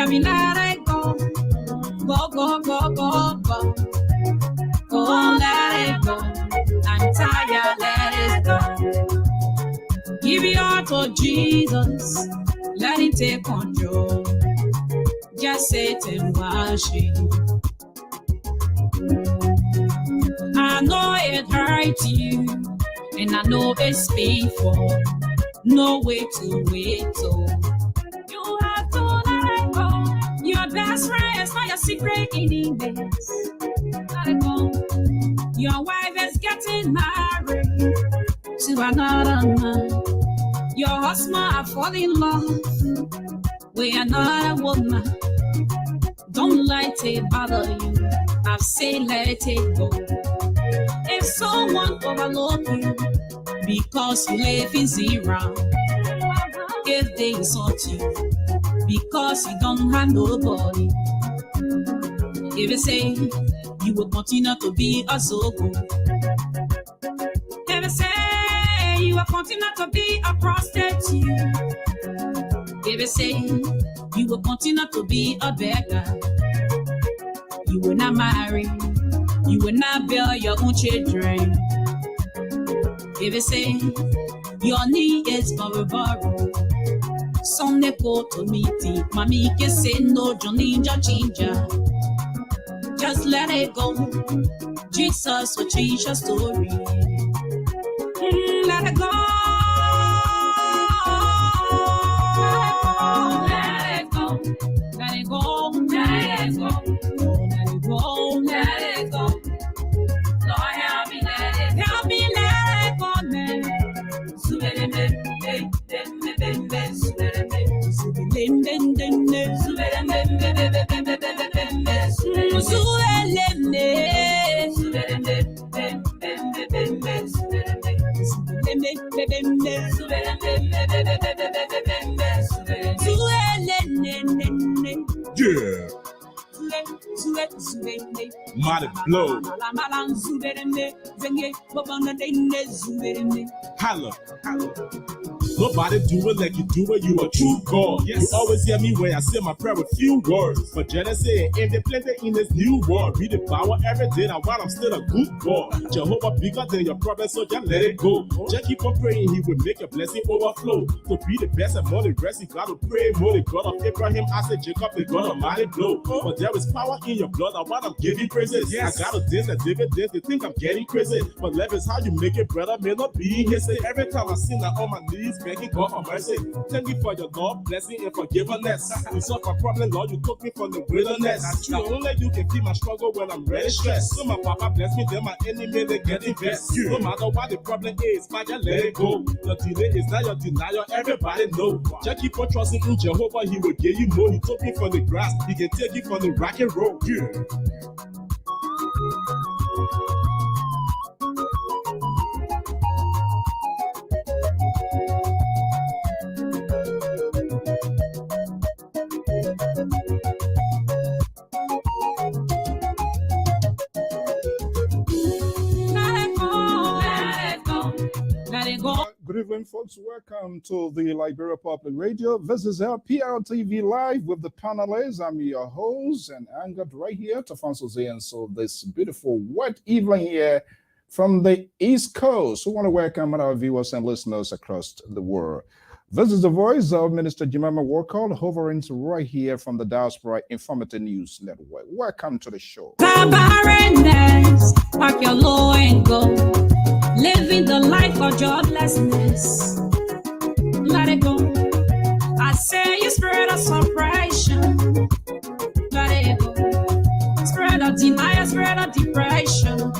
Hear me, let it go. Go, go, go, go, go. Go, let it go. I'm tired, let it go. Give your heart to Jesus. Let him take control. Just sit and watch it. I know it hurts you, and I know it's painful. No way to wait, so you have to let it go. Your best friend is not your secret enemies. Let it go. Your wife is getting married to another man. Your husband are falling in love with another woman. Don't let it bother you. I've said let it go. If someone overlook you because you live in zero, if they insult you because you don't have nobody, if you say you will continue to be a zogo, if you say you will continue to be a prostitute, if you say you will continue to be a beggar, you will not marry, you will not bear your own children. If you say your need is for a borrow, Sunday go to meeting, mommy can say no, Johnny Ginger. Just let it go. Jesus will change your story. Let it go. Let it go. Let it go. Let it go. Let it go. Let it go. Lord, help me let it go. Help me let it go, man. Yeah. Mighty blow. Holla. Nobody do it like you do it, you a true God. Yes. You always hear me when I say my prayer with few words. But Genesis and they planted in this new world. Read the power every day, now while I'm still a good boy. Jehovah bigger than your problem, so just let it go. Just keep on praying, he will make your blessing overflow. To be the best and more the rest, you gotta pray more. The God of Abraham, Isaac, Jacob, the God of mighty blow. But there is power in your blood, and while I'm giving praises. Yes. I gotta dance and David dance, they think I'm getting crazy. But love is how you make it, brother, may not be his say. Every time I sin, I'm on my knees, begging God for mercy. Thank you for your God blessing and forgiveness. You solved my problem, Lord, you took me from the wilderness. Now only you can feel my struggle when I'm really stressed. So my papa bless me, then my enemy they get invest. No matter what the problem is, man, just let it go. Your delay is not your denial, everybody know. Just keep on trusting in Jehovah, he will give you more. He took me from the grass, he can take you from the rock and roll. Yeah. Good evening, folks. Welcome to the Liberia Public Radio. This is Lpr-Tv Live with the Panelists. I'm your host and anchored right here to Francis. And so this beautiful wet evening here from the East Coast. We want to welcome our viewers and listeners across the world. This is the voice of Minister Jemima Walker, hovering right here from the Diaspora Informative News Network. Welcome to the show. Pack your low and go. Living the life of joblessness. Let it go. I say you spirit of suppression. Let it go. Spirit of denial, spirit of depression.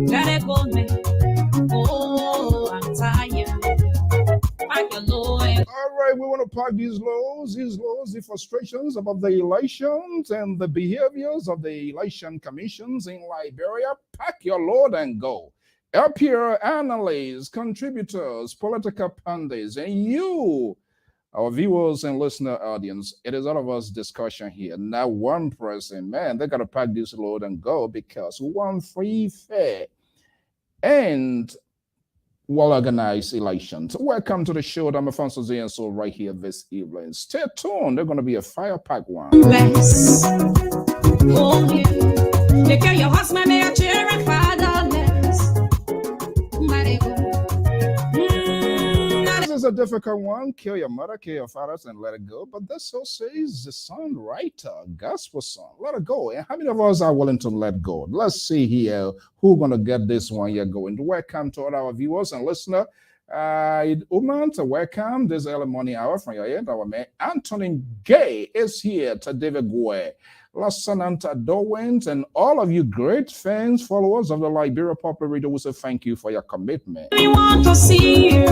Let it go, man. Oh, I'm tired. Pack your low and go. All right, we want to pack these lows, the frustrations about the elections and the behaviors of the election commissions in Liberia. Pack your load and go. Lpr analysts, contributors, political pundits, and you, our viewers and listener audience, it is all of us discussion here. Not one person, man, they got to pack this load and go because we want free, fair, and well-organized elections. Welcome to the show. I'm Alfonso and so right here this evening. Stay tuned. They're going to be a fire-packed one. Bless. Oh, yeah. Take care of your husband, may your children fatherless. This is a difficult one. Kill your mother, kill your fathers, and let it go. But this so says the songwriter, gospel song. Let it go. And how many of us are willing to let go? Let's see here who's going to get this one here going. Welcome to all our viewers and listeners. Welcome this early morning hour from your end. Our man Anthony Gay is here to David Guay. Lieutenant Dowens, and all of you great fans, followers of the Liberia Popular Radio, we say thank you for your commitment. We want to see you.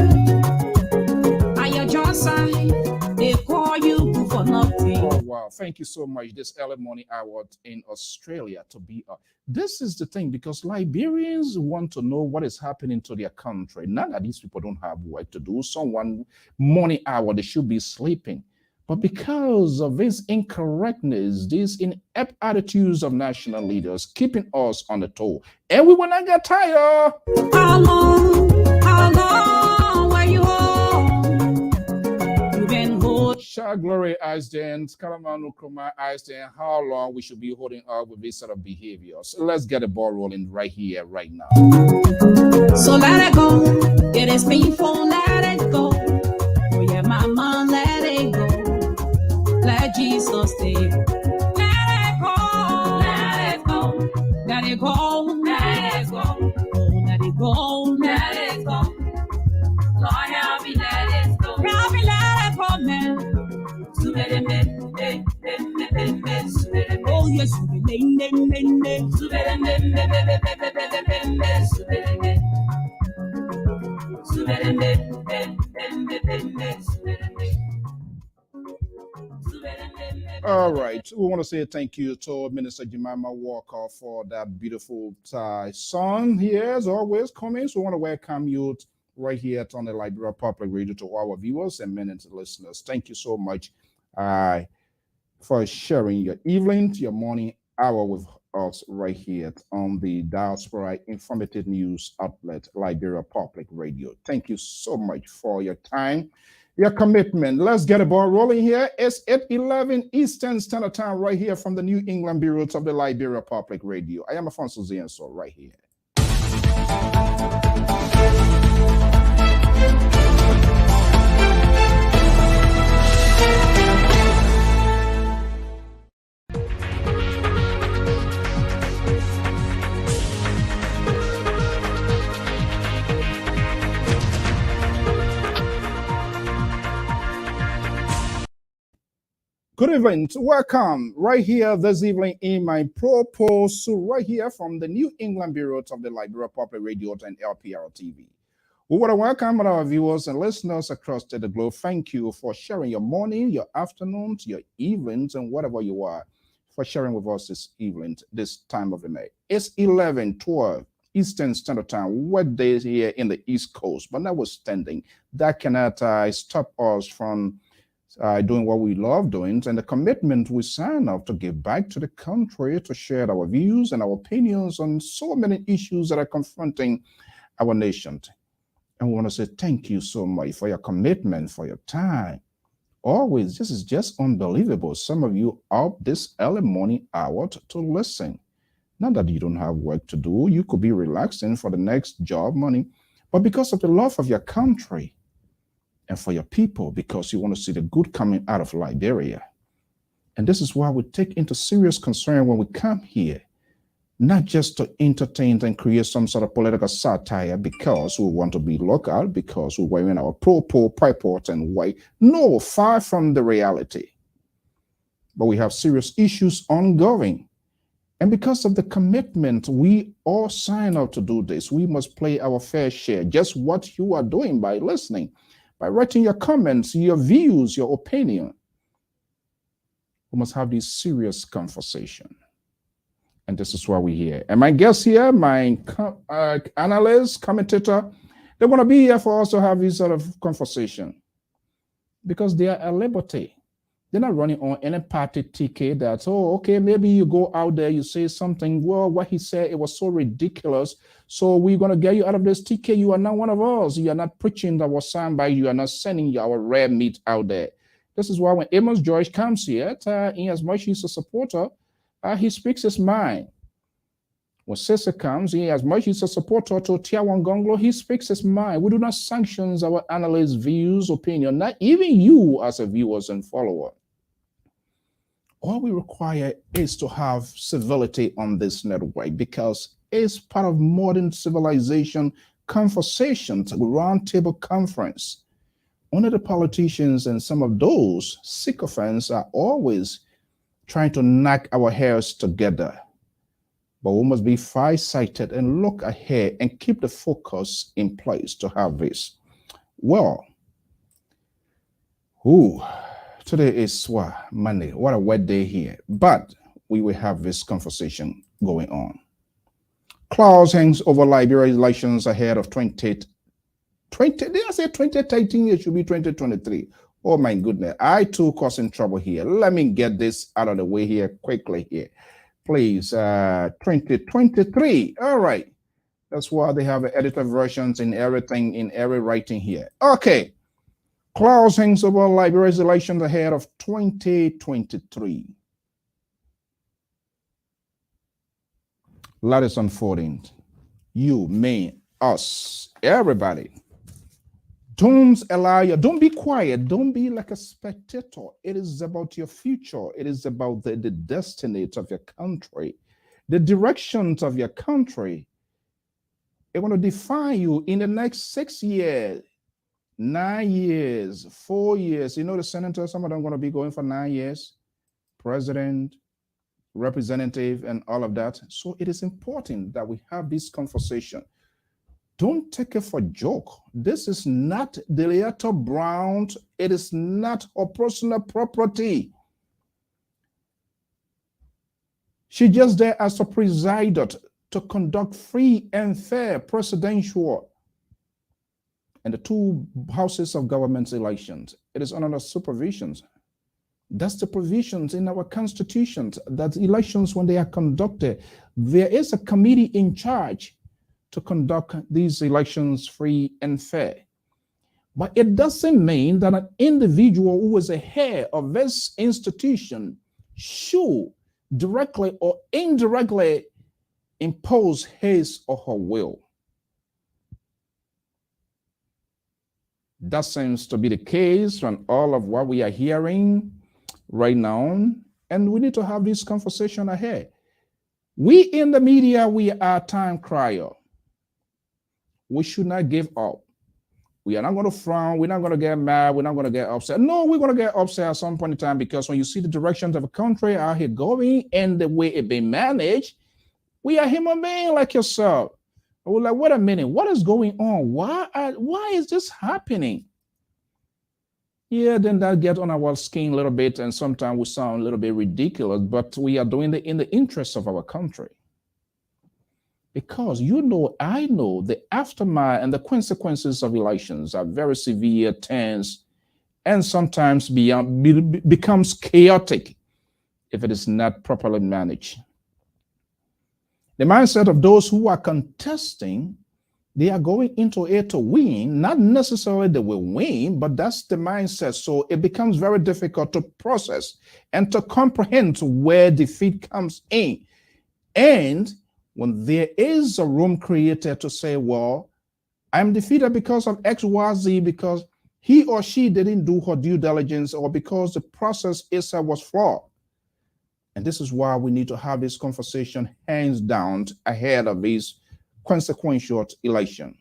At your job site, they call you for nothing. Oh, wow. Thank you so much. This early morning hour in Australia to be this is the thing, because Liberians want to know what is happening to their country. Not that these people don't have work to do. Someone morning hour, they should be sleeping. But because of this incorrectness, these inept attitudes of national leaders keeping us on the toe, and we will not get tired. How long were you home? You've been holding. Shah Glory Eisden, Kalamanu Kuma Eisden, how long we should be holding up with this sort of behavior. So let's get the ball rolling right here, right now. So let it go. It is painful, let it go. Oh yeah, mama, let it go. Let Jesus stay. Let it go. Let it go. Let it go. Let it go. Oh, let it go. Let it go. Lord, help me let it go. Help me let it go, man. Oh, yes. All right. We want to say thank you to Minister Jemima Walker for that beautiful song here, as always, comments. We want to welcome you right here on the Liberia Public Radio to our viewers and many listeners. Thank you so much for sharing your evening, your morning hour with us right here on the Diaspora Informative News Outlet, Liberia Public Radio. Thank you so much for your time, your commitment. Let's get a ball rolling here. It's 8:11 Eastern Standard Time right here from the New England bureaus of the Liberia Public Radio. I am Alfonso Zienso right here. Good evening. Welcome right here this evening in my proposal right here from the New England bureaus of the Liberia Public Radio and Lpr-Tv. We want to welcome our viewers and listeners across the globe. Thank you for sharing your morning, your afternoons, your evenings, and whatever you are, for sharing with us this evening, this time of the night. It's 11:12 Eastern Standard Time, wet days here in the East Coast, but notwithstanding, that cannot stop us from doing what we love doing, and the commitment we sign up to give back to the country, to share our views and our opinions on so many issues that are confronting our nation. And we want to say thank you so much for your commitment, for your time. Always, this is just unbelievable. Some of you up this early morning hour to listen. Not that you don't have work to do, you could be relaxing for the next job, money, but because of the love of your country and for your people, because you want to see the good coming out of Liberia. And this is why we take into serious concern when we come here, not just to entertain and create some sort of political satire because we want to be local, because we're wearing our purple, purport, and white. No, far from the reality. But we have serious issues ongoing. And because of the commitment, we all sign up to do this. We must play our fair share, just what you are doing by listening, by writing your comments, your views, your opinion. We must have this serious conversation. And this is why we're here. And my guest here, my analyst, commentator, they want to be here for us to have this sort of conversation because they are at liberty. They're not running on any party ticket that, oh, okay, maybe you go out there, you say something, well, what he said, it was so ridiculous. So we're going to get you out of this ticket. You are not one of us. You are not preaching our soundbite. You are not sending our rare meat out there. This is why when Amos George comes here, in as much he's a supporter, he speaks his mind. When Cesar comes, he as much as a supporter to Tiawan Gonglo, he speaks his mind. We do not sanction our analysts' views, opinion, not even you as a viewers and follower. All we require is to have civility on this network because it's part of modern civilization conversations, roundtable conference. Only the politicians and some of those sycophants are always trying to knock our hairs together. But we must be far-sighted and look ahead and keep the focus in place to have this. Well, today is Monday. What a wet day here. But we will have this conversation going on. Clouds hangs over Liberia elections ahead of 2020. Did I say 2013? It should be 2023. Oh my goodness. I too causing trouble here. Let me get this out of the way here quickly here. Please, 2023. All right. That's why they have edited versions in everything, in every writing here. Okay. Clouds hangs over Liberia's elections ahead of 2023. Lot is unfolding. You, me, us, everybody. Don't be quiet. Don't be like a spectator. It is about your future. It is about the destiny of your country, the directions of your country. It want to define you in the next 6 years, 9 years, 4 years. You know, the senators, some of them are going to be going for 9 years, president, representative, and all of that. So it is important that we have this conversation. Don't take it for a joke. This is not Delietta Brown. It is not her personal property. She just there as a presider to conduct free and fair presidential and the 2 houses of government elections. It is under supervision. That's the provisions in our constitutions that elections, when they are conducted, there is a committee in charge to conduct these elections free and fair. But it doesn't mean that an individual who is a head of this institution should directly or indirectly impose his or her will. That seems to be the case from all of what we are hearing right now, and we need to have this conversation ahead. We in the media, we are time crier. We should not give up. We are not going to frown. We're not going to get mad. We're not going to get upset. No, we're going to get upset at some point in time because when you see the directions of a country out here going and the way it being managed, we are human beings like yourself. We're like, wait a minute, what is going on? Why is this happening? Yeah, then that gets on our skin a little bit, and sometimes we sound a little bit ridiculous, but we are doing it in the interest of our country. Because I know the aftermath and the consequences of elections are very severe, tense, and sometimes becomes chaotic if it is not properly managed. The mindset of those who are contesting, they are going into it to win, not necessarily they will win, but that's the mindset. So it becomes very difficult to process and to comprehend where defeat comes in. And when there is a room created to say, well, I'm defeated because of X, Y, Z, because he or she didn't do her due diligence or because the process itself was flawed. And this is why we need to have this conversation hands down ahead of this consequential election.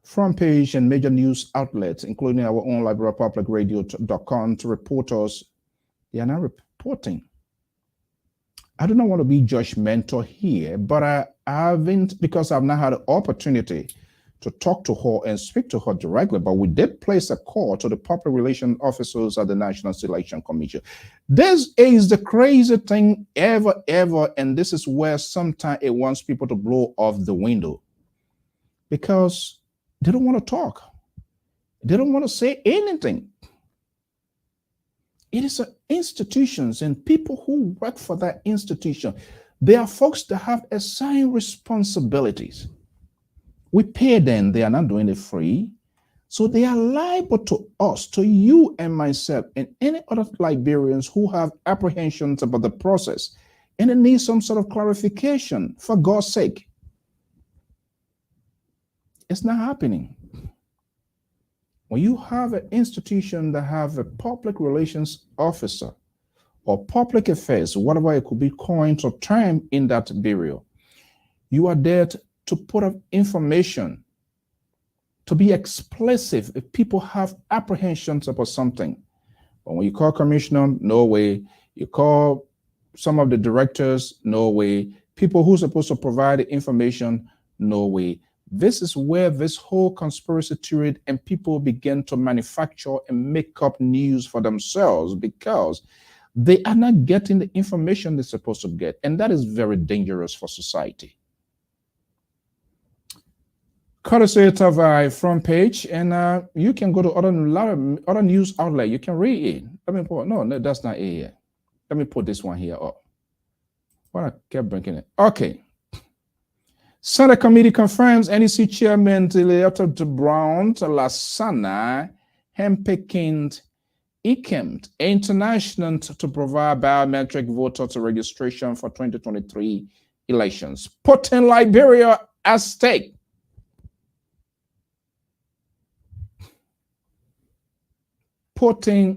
Front page and major news outlets, including our own LiberalPublicRadio.com, to reporters, they are not reporting. I do not want to be judgmental here, but I haven't, because I've not had an opportunity to talk to her and speak to her directly, but we did place a call to the public relations officers at the National Selection Commission. This is the crazy thing ever, and this is where sometimes it wants people to blow off the window because they don't want to talk. They don't want to say anything. It is institutions and people who work for that institution. They are folks that have assigned responsibilities. We pay them, they are not doing it free. So they are liable to us, to you and myself, and any other Liberians who have apprehensions about the process and it needs some sort of clarification. For God's sake, it's not happening. When you have an institution that have a public relations officer or public affairs, whatever it could be coined or term in that bureau, you are there to put up information, to be explicit if people have apprehensions about something. But when you call commissioner, no way. You call some of the directors, no way. People who are supposed to provide the information, no way. This is where this whole conspiracy theory and people begin to manufacture and make up news for themselves because they are not getting the information they're supposed to get. And that is very dangerous for society. Courtesy of our front page, and you can go to other news outlet. You can read it. Let me put, no, that's not it yet. Let me put this one here up. What I kept bringing it. Okay. Senate committee confirms NEC chairman Dr. Brown Lasana handpicked Ikemt International to provide biometric voter registration for 2023 elections, putting Liberia at stake. They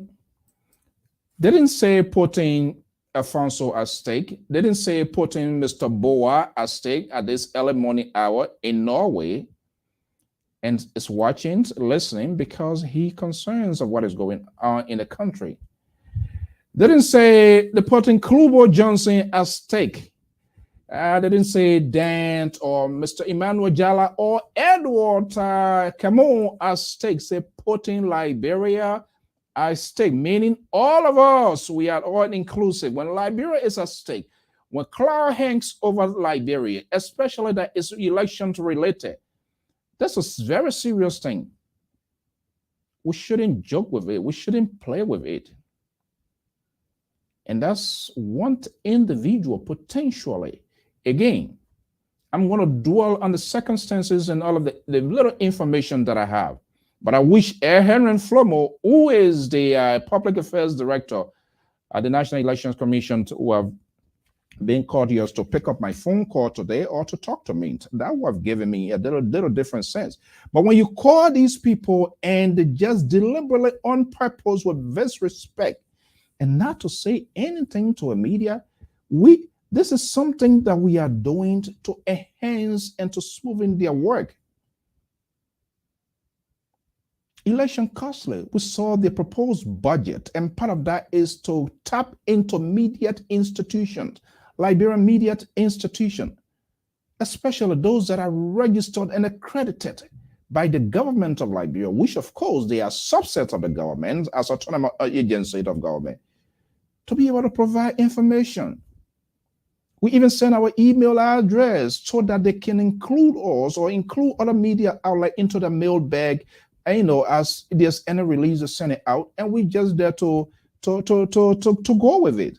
didn't say putting Alfonso at stake. They didn't say putting Mr. Boa at stake at this early morning hour in Norway, and is watching, listening, because he concerns of what is going on in the country. They didn't say they're putting Klubo Johnson at stake. They didn't say Dant or Mr. Emmanuel Jala or Edward Cameron at stake. Say putting Liberia at stake, meaning all of us, we are all inclusive. When Liberia is at stake, when cloud hangs over Liberia, especially that is election related, that's a very serious thing. We shouldn't joke with it. We shouldn't play with it. And that's one individual potentially. Again, I'm going to dwell on the circumstances and all of the little information that I have. But I wish Henry Flomo, who is the public affairs director at the National Elections Commission, who have been courteous to pick up my phone call today or to talk to me. That would have given me a little different sense. But when you call these people and just deliberately on purpose with disrespect and not to say anything to a media, this is something that we are doing to enhance and to smoothen their work. Election costly. We saw the proposed budget, and part of that is to tap into media institutions, Liberian media institution, especially those that are registered and accredited by the government of Liberia, which of course they are subsets of the government as autonomous agency of government, to be able to provide information. We even send our email address so that they can include us or include other media outlet into the mail bag. And, as there's any release, to send it out, and we just there to go with it,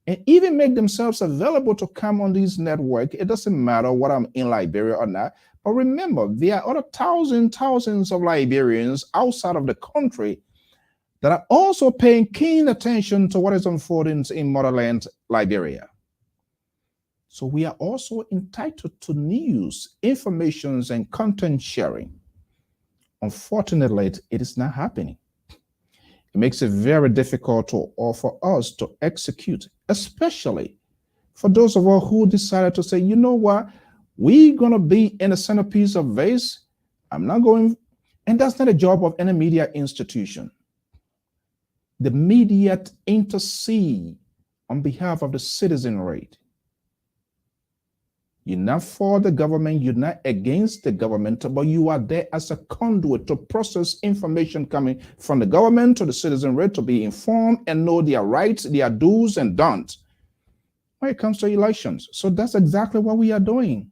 and even make themselves available to come on this network. It doesn't matter what I'm in Liberia or not. But remember, there are other thousands of Liberians outside of the country that are also paying keen attention to what is unfolding in motherland Liberia. So we are also entitled to news, informations, and content sharing. Unfortunately, it is not happening. It makes it very difficult for us to execute, especially for those of us who decided to say, you know what, we're going to be in the centerpiece of this. I'm not going, and that's not a job of any media institution. The media intercede on behalf of the citizenry. You're not for the government, you're not against the government, but you are there as a conduit to process information coming from the government to the citizenry to be informed and know their rights, their do's and don'ts when it comes to elections. So that's exactly what we are doing.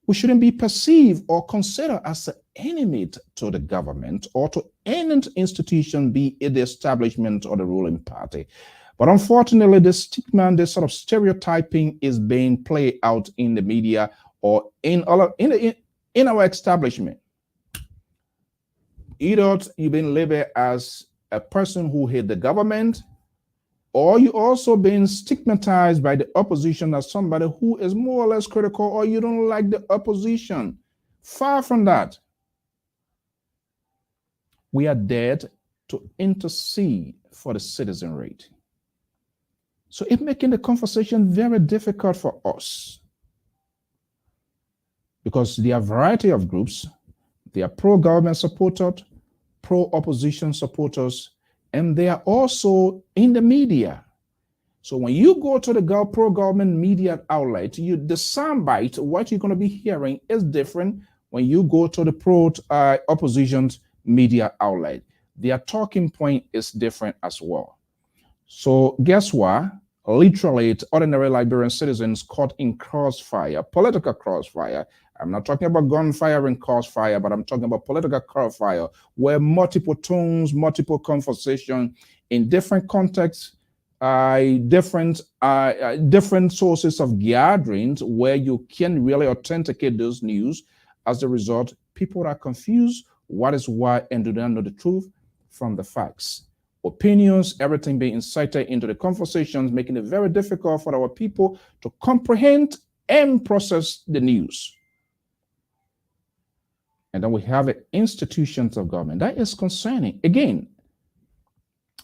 we shouldn't be perceived or considered as an enemy to the government or to any institution, be it the establishment or the ruling party. But unfortunately, the stigma and this sort of stereotyping is being played out in the media or in our establishment. Either you've been labeled as a person who hate the government, or you also been stigmatized by the opposition as somebody who is more or less critical, or you don't like the opposition. Far from that. We are there to intercede for the citizenry. So it's making the conversation very difficult for us, because there are a variety of groups. They are pro-government supporters, pro-opposition supporters, and they are also in the media. So when you go to the pro-government media outlet, the soundbite, what you're going to be hearing is different when you go to the pro-opposition media outlet. Their talking point is different as well. So guess what? Literally, it's ordinary Liberian citizens caught in crossfire, political crossfire. I'm not talking about gunfire and crossfire, but I'm talking about political crossfire, where multiple tones, multiple conversation in different contexts, different sources of gatherings where you can really authenticate those news. As a result, people are confused what is what and do not know the truth from the facts. Opinions, everything being incited into the conversations, making it very difficult for our people to comprehend and process the news. And then we have institutions of government. That is concerning. Again,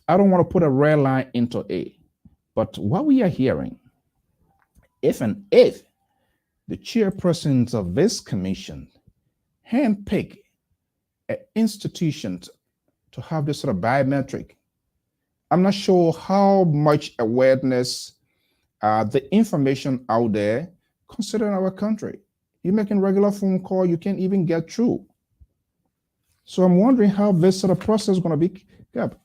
I don't want to put a red line into A, but what we are hearing, if the chairpersons of this commission handpick an institution to have this sort of biometric, I'm not sure how much awareness the information out there, considering our country. You're making regular phone call, you can't even get through. So I'm wondering how this sort of process is going to be kept.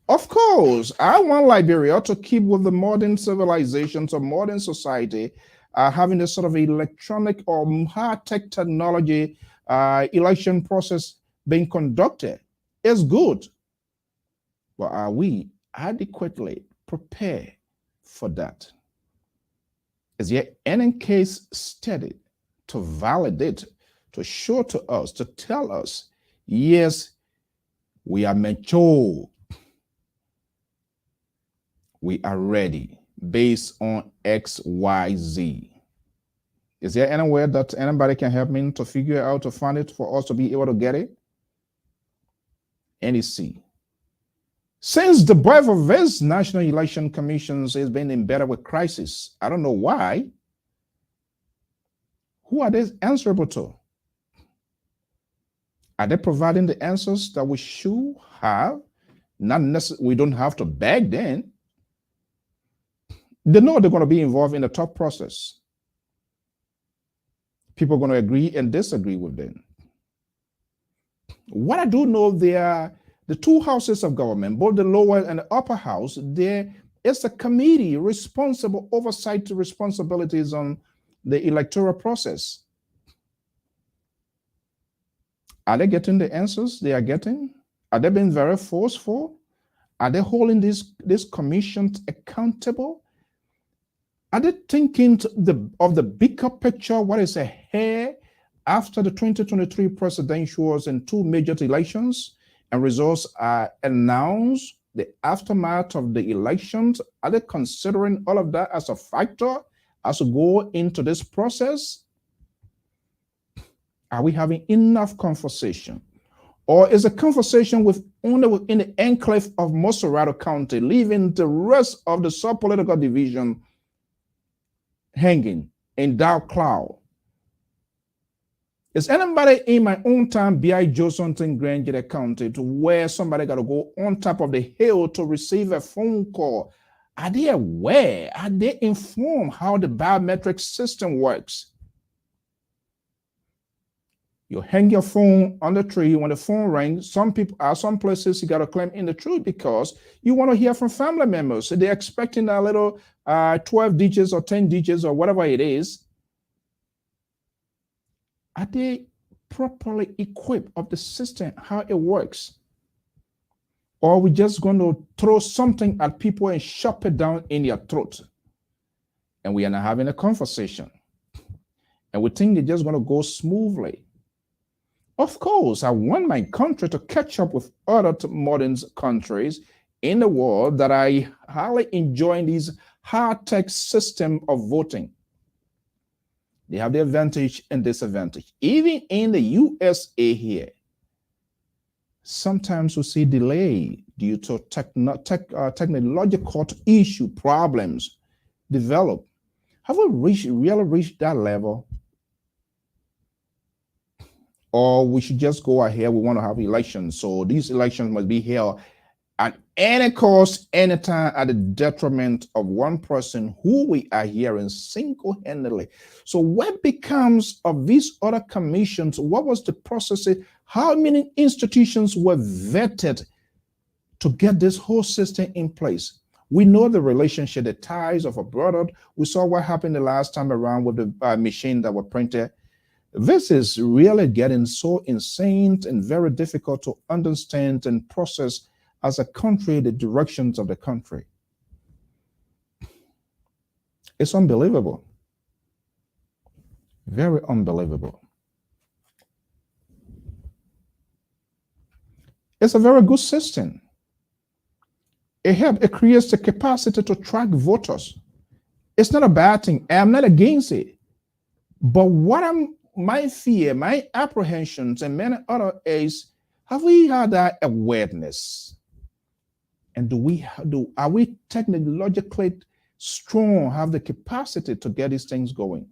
Of course, I want Liberia to keep with the modern civilizations of modern society, having this sort of electronic or high-tech technology election process being conducted. It's good. But are we adequately prepared for that? Is there any case study to validate, to show to us, to tell us, yes, we are mature, we are ready based on X, Y, Z? Is there anywhere that anybody can help me to figure out, to find it, for us to be able to get it? NEC. Since the birth of this National Election Commissions has been embedded with crisis, I don't know why. Who are they answerable to? Are they providing the answers that we should have? Not necessarily, we don't have to beg them. They know they're going to be involved in the top process. People are going to agree and disagree with them. What I do know, there the two houses of government, both the lower and the upper house, there is a committee responsible, oversight responsibilities on the electoral process. Are they getting the answers they are getting? Are they being very forceful? Are they holding these commissions accountable? Are they thinking of the bigger picture, what is ahead after the 2023 presidentials and two major elections, and results are announced, the aftermath of the elections? Are they considering all of that as a factor as we go into this process? Are we having enough conversation? Or is the conversation only within the enclave of Mosorado County, leaving the rest of the sub-political division hanging in dark cloud? Is anybody in my own town, B.I. Josonton, Granger County, to where somebody got to go on top of the hill to receive a phone call? Are they aware? Are they informed how the biometric system works? You hang your phone on the tree. When the phone rings, some places you got to claim in the tree because you want to hear from family members. So they're expecting a little 12 digits or 10 digits or whatever it is. Are they properly equipped of the system, how it works? Or are we just going to throw something at people and shove it down in their throat? And we are not having a conversation. And we think they're just going to go smoothly. Of course, I want my country to catch up with other modern countries in the world that are highly enjoying these high-tech system of voting. They have the advantage and disadvantage. Even in the USA here, sometimes we see delay due to technological issue problems develop. Have we really reached that level? Or we should just go ahead, we want to have elections. So these elections must be held at any cost, anytime, at the detriment of one person who we are hearing single-handedly. So what becomes of these other commissions? What was the process? How many institutions were vetted to get this whole system in place? We know the relationship, the ties of a brother. We saw what happened the last time around with the machine that were printed. This is really getting so insane and very difficult to understand and process as a country, the directions of the country. It's unbelievable. Very unbelievable. It's a very good system. It creates the capacity to track voters. It's not a bad thing. I'm not against it. But my fear, my apprehensions, and many other is, have we had that awareness? And are we technologically strong, have the capacity to get these things going?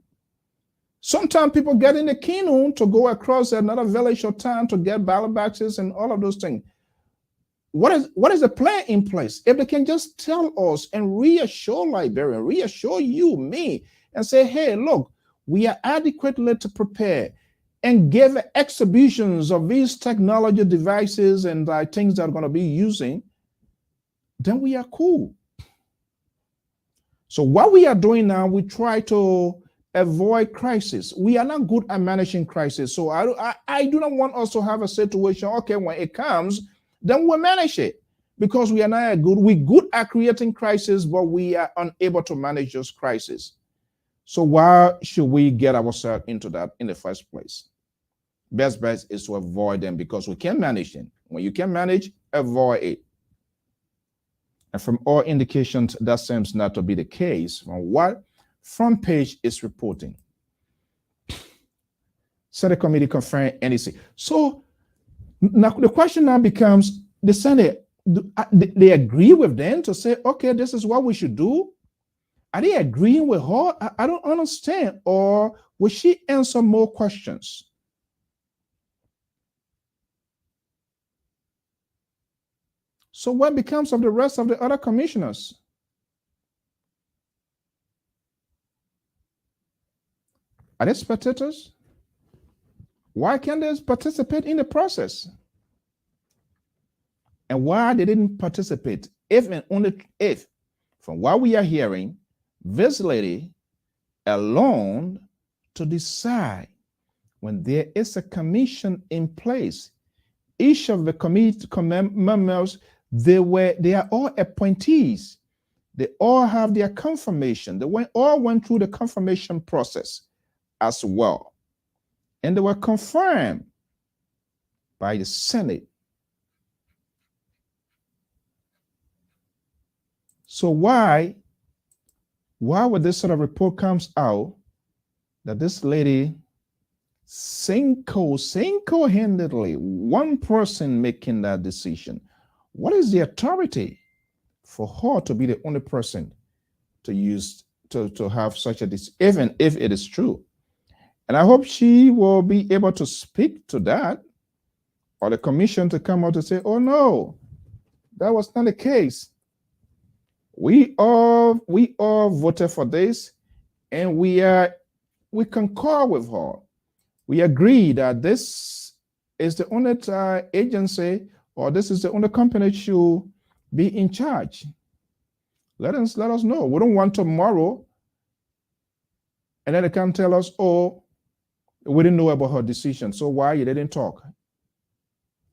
Sometimes people get in the canoe to go across another village or town to get ballot boxes and all of those things. What is the plan in place? If they can just tell us and reassure Liberia, reassure you, me, and say, hey, look, we are adequately to prepare, and give exhibitions of these technology devices and things that are going to be using, then we are cool. So what we are doing now, we try to avoid crisis. We are not good at managing crisis. So I do not want us to have a situation, okay, when it comes, then we'll manage it, because we are not good. We're good at creating crisis, but we are unable to manage those crises. So why should we get ourselves into that in the first place? Best bet is to avoid them, because we can manage them. When you can manage, avoid it. And from all indications, that seems not to be the case from what front page is reporting. Senate committee confirmed NEC. So now the question now becomes, the Senate, they agree with them to say, okay, this is what we should do? Are they agreeing with her? I don't understand. Or will she answer more questions? So what becomes of the rest of the other commissioners? Are they spectators? Why can't they participate in the process? And why they didn't participate, if and only if, from what we are hearing, this lady alone to decide when there is a commission in place. Each of the committee members, they are all appointees. They all have their confirmation. They all went through the confirmation process as well. And they were confirmed by the Senate. So why would this sort of report comes out that this lady single-handedly, one person making that decision? What is the authority for her to be the only person to use to have such a decision, even if it is true? And I hope she will be able to speak to that, or the commission to come out and say, oh no, that was not the case. We all voted for this, and we concur with her. We agree that this is the only agency, or this is the only company should be in charge. Let us know. We don't want tomorrow, and then they can tell us, oh, We didn't know about her decision. So why you didn't talk?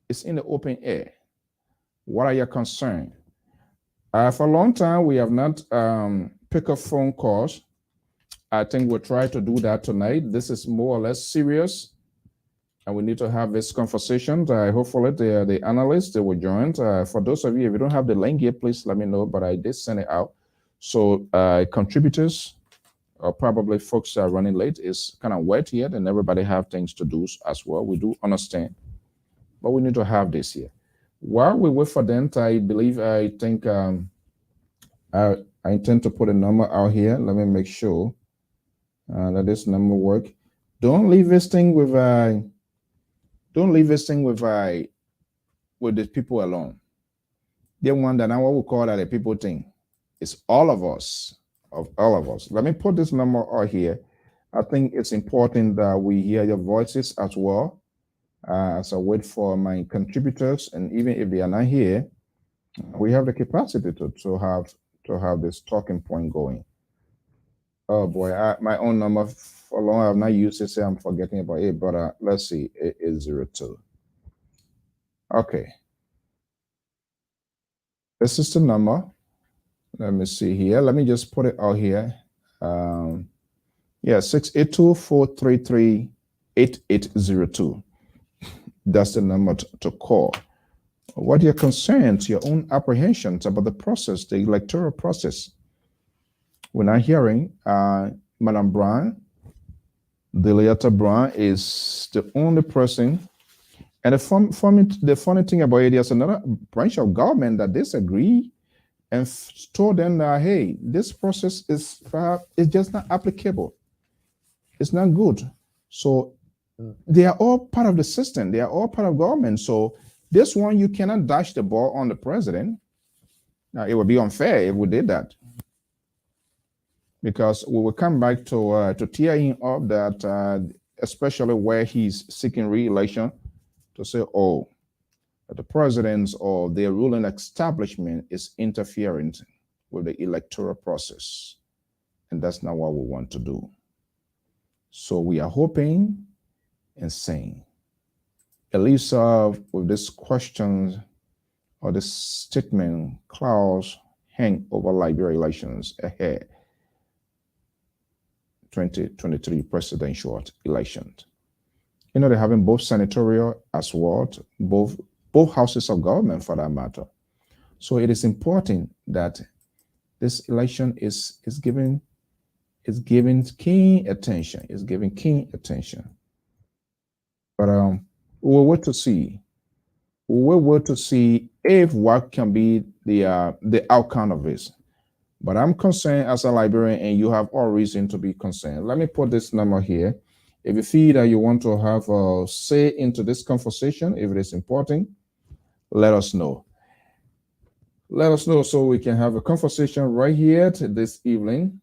It's in the open air. What are your concerns? For a long time, we have not picked up phone calls. I think we'll try to do that tonight. This is more or less serious, and we need to have this conversation. Hopefully, the analysts they will join. For those of you, if you don't have the link yet, please let me know. But I did send it out. So contributors, or probably folks that are running late, is kind of wet yet, and everybody have things to do as well. We do understand, but we need to have this here. While we wait for them, I think I intend to put a number out here. Let me make sure that this number work. Don't leave this thing with the people alone. They want that now what we call that a people thing. It's all of us, all of us. Let me put this number out here. I think it's important that we hear your voices as well. As I wait for my contributors, and even if they are not here, we have the capacity to have this talking point going. Oh boy, my own number for long I've not used it. Say I'm forgetting about it, but let's see, it is 02. Okay, this is the number. Let me see here. Let me just put it out here. Yeah, 682-433-8802. That's the number to call. What are your concerns, your own apprehensions about the process, the electoral process? We're not hearing Madam Brown. Deliata Brown is the only person. And the funny thing about it, there's another branch of government that disagree and told them that, hey, this process is just not applicable. It's not good. So they are all part of the system. They are all part of government. So this one, you cannot dash the ball on the president. Now, it would be unfair if we did that, because we will come back to tear him up that, especially where he's seeking re-election, to say, oh, the presidents or their ruling establishment is interfering with the electoral process. And that's not what we want to do. So we are hoping and saying, at least with this question or this statement, clouds hang over Liberia elections ahead, 2023 presidential elections. You know, they're having both senatorial as well, both houses of government for that matter. So it is important that this election is given keen attention. Is giving keen attention. But we'll wait to see. We'll wait to see if what can be the outcome of this. But I'm concerned as a Liberian, and you have all reason to be concerned. Let me put this number here. If you feel that you want to have a say into this conversation, if it is important, let us know. Let us know so we can have a conversation right here this evening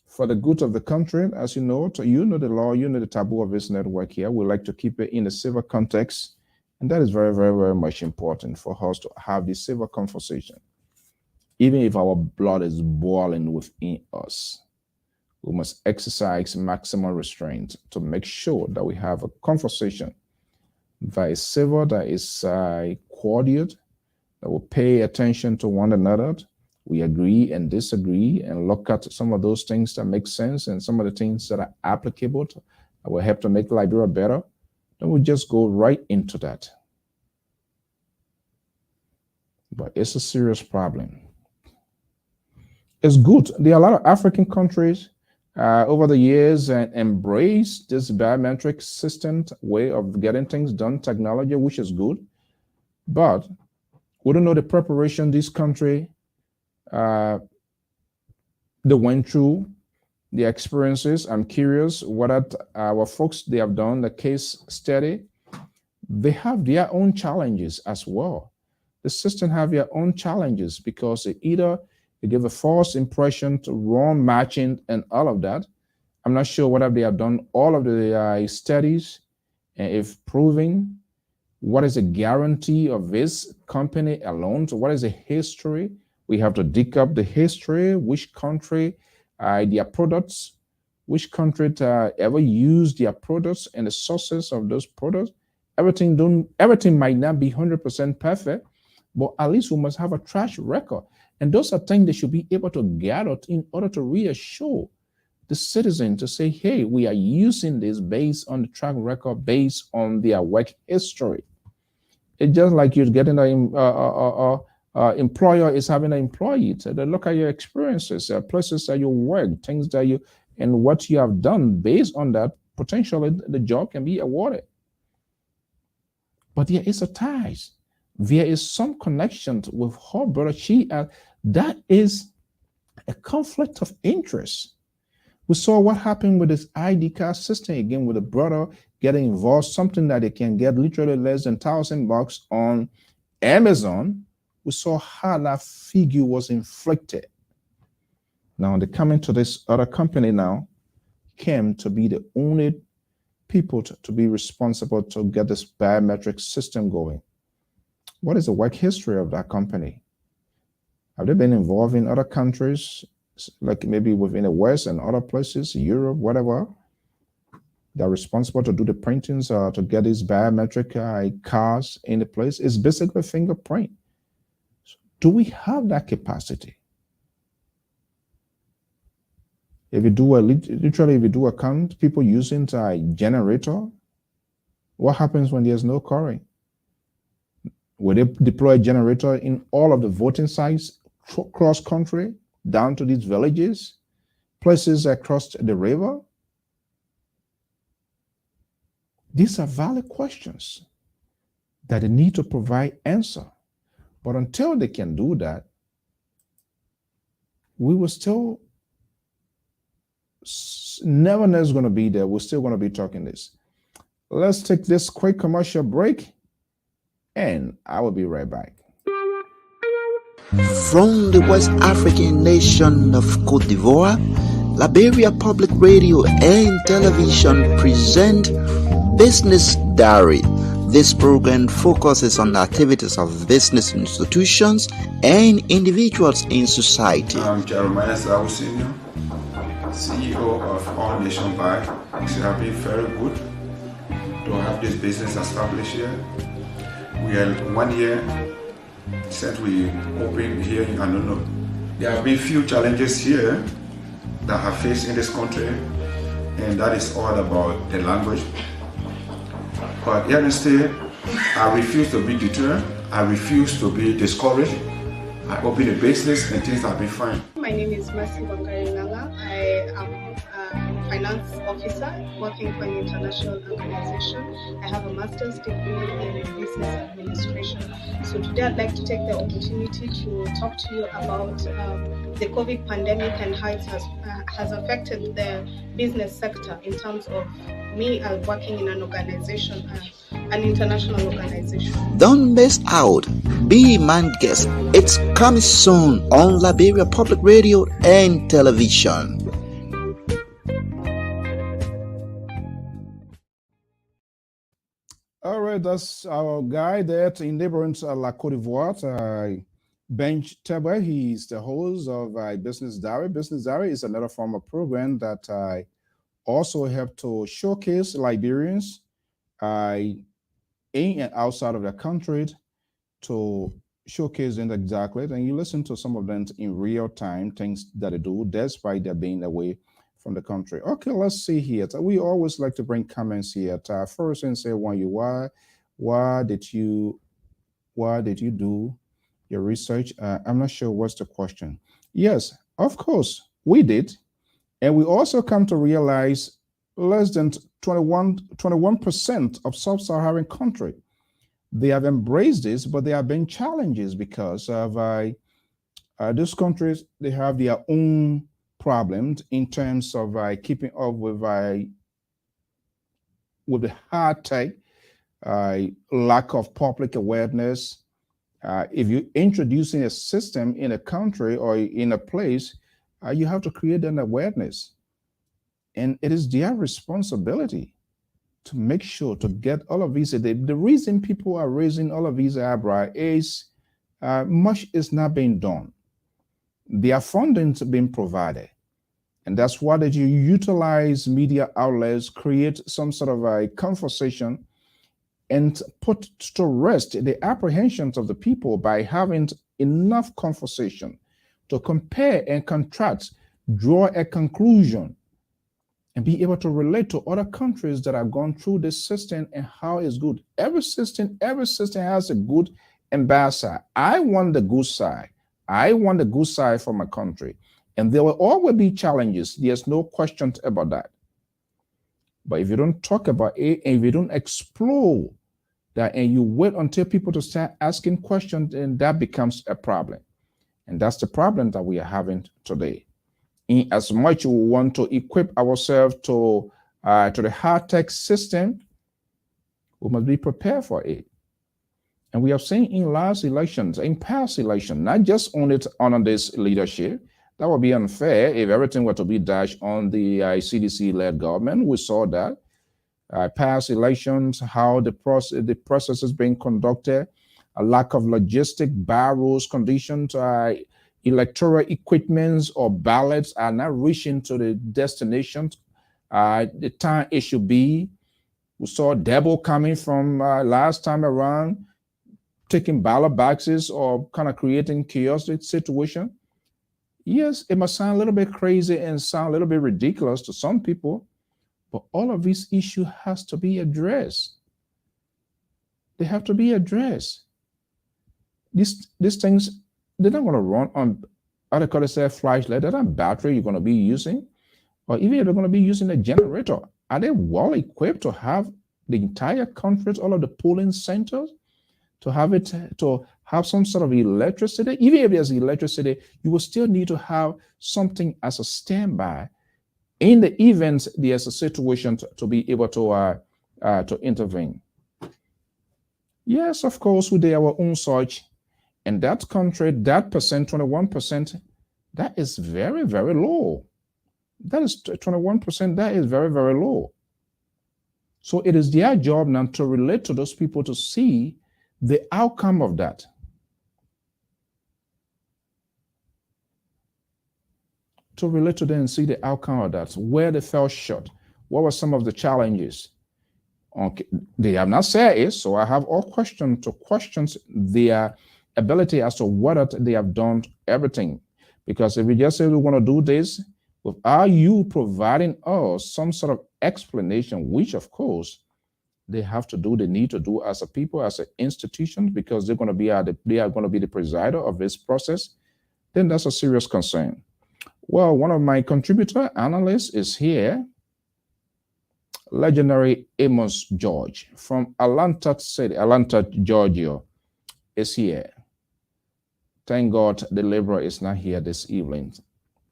for the good of the country. As you know the law, you know the taboo of this network here. We like to keep it in a civil context, and that is very, very, very much important for us to have this civil conversation. Even if our blood is boiling within us, we must exercise maximum restraint to make sure that we have a conversation that is civil, that is cordial, that will pay attention to one another. We agree and disagree and look at some of those things that make sense and some of the things that are applicable that will help to make Liberia better. Then we just go right into that. But it's a serious problem. It's good. There are a lot of African countries over the years and embrace this biometric system way of getting things done, technology, which is good. But we don't know the preparation this country they went through, the experiences. I'm curious what our folks, they have done the case study. They have their own challenges as well. The system have their own challenges because they give a false impression to wrong matching and all of that. I'm not sure whether they have done all of the studies and if proving what is the guarantee of this company alone. So what is the history? We have to dig up the history, which country, their products, which country ever use their products and the sources of those products. Everything might not be 100% perfect, but at least we must have a track record. And those are things they should be able to gather in order to reassure the citizen to say, hey, we are using this based on the track record, based on their work history. It's just like you're getting an employer is having an employee. So they look at your experiences, places that you work, things that you, and what you have done. Based on that, potentially the job can be awarded. But there is a ties. There is some connection with her brother. That is a conflict of interest. We saw what happened with this ID card system again, with the brother getting involved, something that they can get literally less than $1,000 on Amazon. We saw how that figure was inflicted. Now they come into this other company now, came to be the only people to be responsible to get this biometric system going. What is the work history of that company? Have they been involved in other countries, like maybe within the West and other places, Europe, whatever? They're responsible to do the printings to get these biometric cards in the place. It's basically fingerprint. Do we have that capacity? If you do literally, if you do a count, people using a generator, what happens when there's no current? Will they deploy a generator in all of the voting sites cross country, down to these villages, places across the river? These are valid questions that they need to provide answer. But until they can do that, we will still, never going to be there. We're still going to be talking this. Let's take this quick commercial break, and I will be right back. From the West African nation of Côte d'Ivoire, Liberia Public Radio and Television present Business Diary. This program focuses on the activities of business institutions and individuals in society. I'm Jeremiah Zawu Senior, CEO of All Nation Bank. It has been very good to have this business established here. We are 1 year since we opened here in Anono. There have been few challenges here that have faced in this country, and that is all about the language. But here instead, I refuse to be deterred. I refuse to be discouraged. I open a business and things have been fine. My name is Mercy Bangarilanga. I am a finance officer working for an international organization. I have a master's degree in business administration. So today I'd like to take the opportunity to talk to you about the COVID pandemic and how it has affected the business sector in terms of me working in an organization, an international organization. Don't miss out. Be my guest. It's coming soon on Liberia Public Radio and Television. All right, that's our guy there in neighboring La Côte d'Ivoire, Benj Tebe. He's the host of Business Diary. Business Diary is another form of program that I also help to showcase Liberians in and outside of the country, to showcase them exactly. And you listen to some of them in real time, things that they do despite their being away from the country. Okay, let's see here. We always like to bring comments here. First, and say, why did you do your research? I'm not sure what's the question. Yes, of course we did, and we also come to realize less than 21% of sub-Saharan country, they have embraced this, but there have been challenges because of these countries. They have their own problems in terms of keeping up with the hard tech, lack of public awareness. If you're introducing a system in a country or in a place, you have to create an awareness. And it is their responsibility to make sure to get all of these. The reason people are raising all of these eyebrows is much is not being done. Their funding is being provided. And that's why that you utilize media outlets, create some sort of a conversation, and put to rest the apprehensions of the people by having enough conversation to compare and contrast, draw a conclusion, and be able to relate to other countries that have gone through this system and how it's good. Every system has a good and bad side. I want the good side. I want the good side for my country. And there will always be challenges. There's no question about that. But if you don't talk about it and if you don't explore that and you wait until people to start asking questions, then that becomes a problem. And that's the problem that we are having today. In as much we want to equip ourselves to the high-tech system, we must be prepared for it. And we have seen in last elections, in past elections, not just on this leadership. That would be unfair if everything were to be dashed on the CDC-led government. We saw that. Past elections, how the process is being conducted, a lack of logistic barriers, conditions, electoral equipments or ballots are not reaching to the destinations the time it should be. We saw double coming from last time around, taking ballot boxes or kind of creating chaotic situation. Yes, it must sound a little bit crazy and sound a little bit ridiculous to some people, but all of these issues has to be addressed. They have to be addressed. These things, they're not going to run on, how they call it, flashlight. They're not battery you're going to be using, or even if they're going to be using a generator. Are they well equipped to have the entire country, all of the polling centers, to have some sort of electricity? Even if there's electricity, you will still need to have something as a standby in the event there's a situation to be able to intervene. Yes, of course, we did our own search. And that country, that percent, 21%, that is very, very low. That is 21%, that is very, very low. So it is their job now to relate to those people to see the outcome of that. To relate to them and see the outcome of that, where they fell short, what were some of the challenges. Okay, they have not said it, so I have all questions to questions their ability as to what they have done everything. Because if we just say we want to do this, without you providing us some sort of explanation, which of course they have to do, they need to do as a people, as an institution, because they're going to be the presider of this process, then that's a serious concern. Well, one of my contributor analysts is here, legendary Amos George from Atlanta, Georgia, is here. Thank God the Liberia is not here this evening,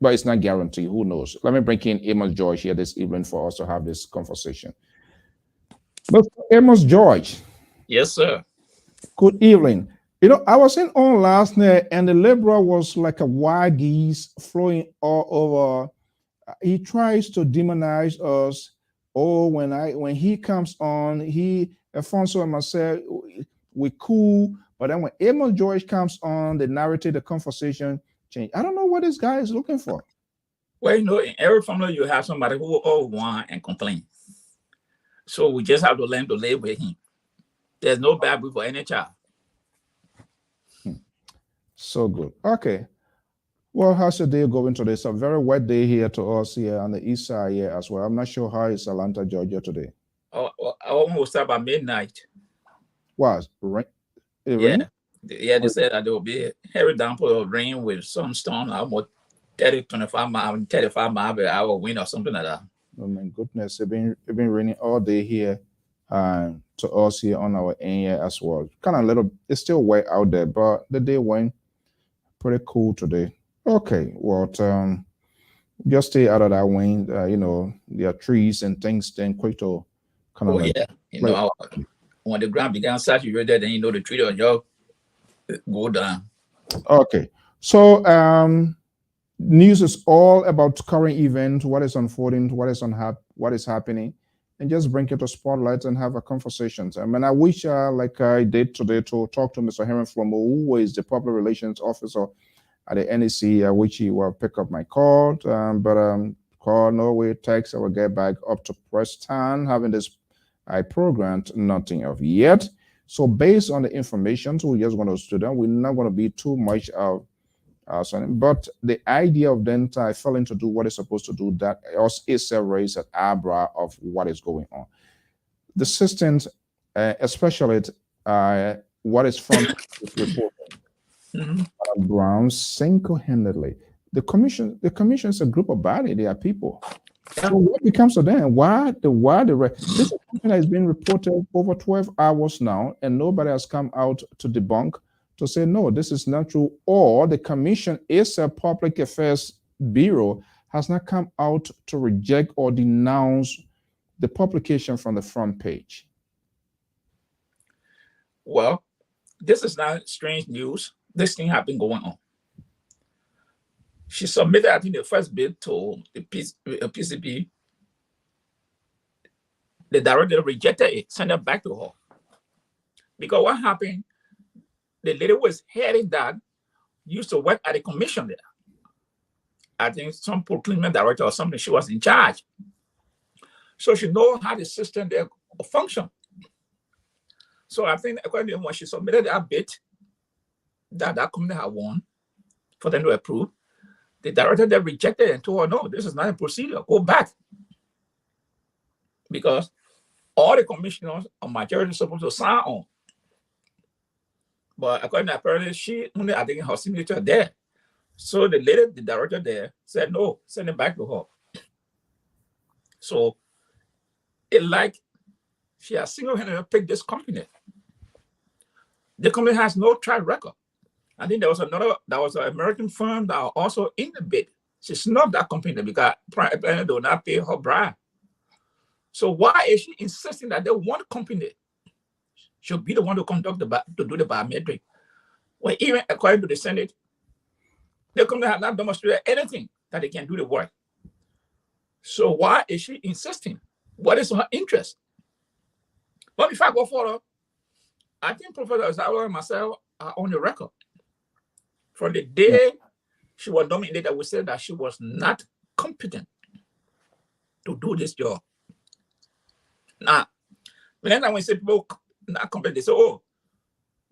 but it's not guaranteed. Who knows? Let me bring in Amos George here this evening for us to have this conversation. But Amos George. Yes, sir. Good evening. You know, I was in on last night, and the Liberia was like a wild geese flowing all over. He tries to demonize us. Oh, when he comes on, Alfonso and myself, we cool. But then when Amos George comes on, the narrative, the conversation change. I don't know what this guy is looking for. Well, you know, in every family you have somebody who always whine and complain. So we just have to learn to live with him. There's no Bible for any child. So good. Okay. Well, how's your day going today? It's a very wet day here to us here on the east side here as well. I'm not sure how it's Atlanta, Georgia today. Oh, almost about midnight. Wow, rain? Yeah, they said that there will be a heavy downpour of rain with some storm, almost 35 miles per hour wind or something like that. Oh my goodness, it's been raining all day here to us here on our end here as well. Kind of little, it's still wet out there, but the day went pretty cool today. Okay, well, just stay out of that wind. You know, there are trees and things then quick to kind of you know, when the ground began saturated, then you know the tree on your go down. Okay, so news is all about current events, what is unfolding, what is happening, and just bring it to spotlight and have a conversation. I mean, I wish, like I did today, to talk to Mr. Henry Flomo, who is the public relations officer at the NEC, which he will pick up my call, call, no way, text, I will get back up to press time, having this I programmed nothing of yet. So based on the information, so we're just going to student, we're not going to be too much of but the idea of then I fell into do what it's supposed to do, that also is a raise at eyebrow of what is going on. The systems, especially what is from Brown single-handedly. The commission is a group of body. They are people. So what becomes of them? Why this is something that has been reported over 12 hours now, and nobody has come out to debunk, to say no, this is not true, or the commission is a public affairs bureau has not come out to reject or denounce the publication from the front page. Well, this is not strange news. This thing has been going on. She submitted, I think, the first bill to the PCP. The director rejected it, sent it back to her. Because what happened, the lady was heading that, used to work at the commission there. I think some procurement director or something, she was in charge. So she knows how the system there function. So I think according to when she submitted that bid that company had won for them to approve, the director then rejected it and told her, no, this is not a procedure, go back. Because all the commissioners or majority are supposed to sign on. But according to apparently, she only, I think, her signature there. So the lady, the director there, said no, send it back to her. So it like she has single-handedly picked this company. The company has no track record. I think there was an American firm that are also in the bid. She's not that company because apparently they will not pay her bribe. So why is she insisting that the one company should be the one to conduct to do the biometric? Well, even according to the Senate, the company has not demonstrated anything that they can do the work. So why is she insisting? What is her interest? But before I go further, I think Professor Zawa and myself are on the record. From the day she was nominated, we said that she was not competent to do this job. Now, when we say people not competent, they say, oh,